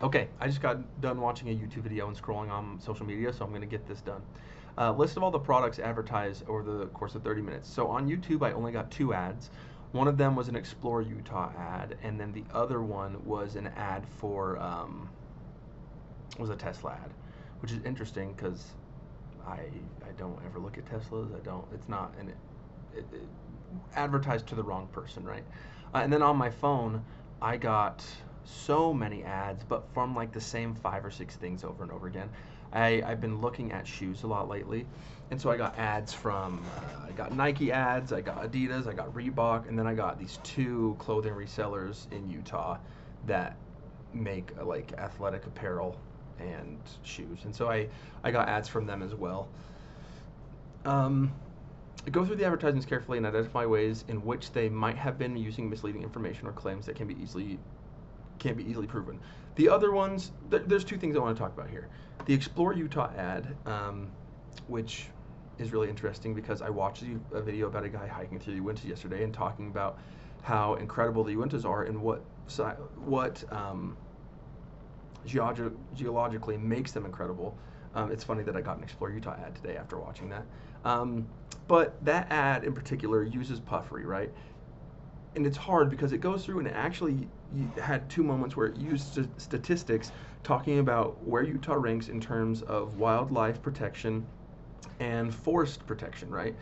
Okay, I just got done watching a YouTube video and scrolling on social media, so I'm going to get this done. List of all the products advertised over the course of 30 minutes. So on YouTube, I only got two ads. One of them was an Explore Utah ad, and then the other one was an ad for was a Tesla ad, which is interesting because I I don't ever look at Teslas. I don't. It's not an it advertised to the wrong person, right? And then on my phone, I got so many ads, but from like the same five or six things over and over again. I've been looking at shoes a lot lately, and so I got ads from I got Nike ads, I got Adidas, I got Reebok, and then I got these two clothing resellers in Utah that make like athletic apparel and shoes, and so I got ads from them as well. Um, Go through the advertisements carefully and identify ways in which they might have been using misleading information or claims that can be easily proven. The other ones, there's two things I want to talk about here. The Explore Utah ad, which is really interesting because I watched a video about a guy hiking through the Uintas yesterday and talking about how incredible the Uintas are and what geologically makes them incredible. It's funny that I got an Explore Utah ad today after watching that. Um, but that ad in particular uses puffery, right? And it's hard because it goes through and it actually had two moments where it used statistics talking about where Utah ranks in terms of wildlife protection and forest protection, right?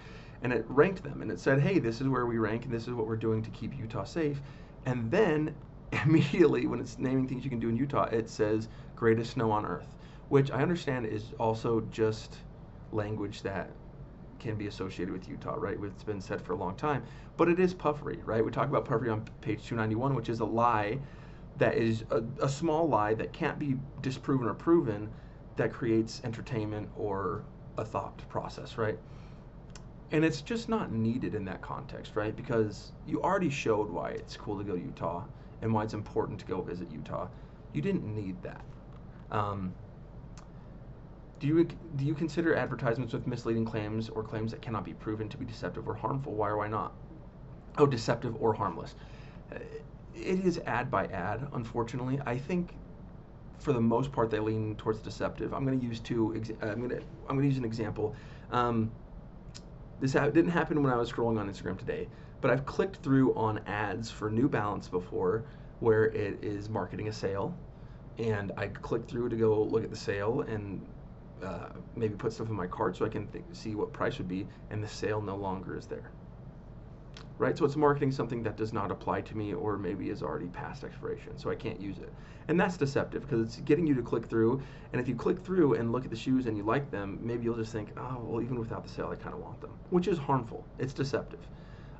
And it ranked them and it said, hey, this is where we rank and this is what we're doing to keep Utah safe. And then immediately when it's naming things you can do in Utah, it says greatest snow on earth, which I understand is also just language that can be associated with Utah, right? It's been said for a long time, but it is puffery, right? We talk about puffery on page 291, which is a lie that is a small lie that can't be disproven or proven that creates entertainment or a thought process, right? And it's just not needed in that context, right? Because you already showed why it's cool to go to Utah and why it's important to go visit Utah. You didn't need that. Um, do you consider advertisements with misleading claims or claims that cannot be proven to be deceptive or harmful? Why or why not? Oh, deceptive or harmless. Uh, It is ad by ad, unfortunately. I think for the most part they lean towards deceptive. I'm going to use I'm going to use an example. Um, didn't happen when I was scrolling on Instagram today, but I've clicked through on ads for New Balance before where it is marketing a sale, and I click through to go look at the sale and maybe put stuff in my cart so I can see what price would be, and the sale no longer is there. Right? So it's marketing something that does not apply to me or maybe is already past expiration, so I can't use it. And that's deceptive because it's getting you to click through, and if you click through and look at the shoes and you like them, maybe you'll just think, oh, well, even without the sale, I kind of want them, which is harmful. It's deceptive.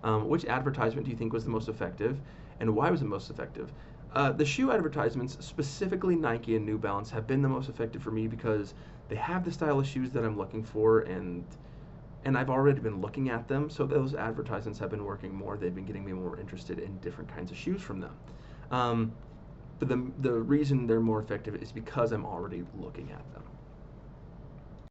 Which advertisement do you think was the most effective, and why was it most effective? The shoe advertisements, specifically Nike and New Balance, have been the most effective for me because they have the style of shoes that I'm looking for, and I've already been looking at them, so those advertisements have been working more. They've been getting me more interested in different kinds of shoes from them. Um, but the reason they're more effective is because I'm already looking at them.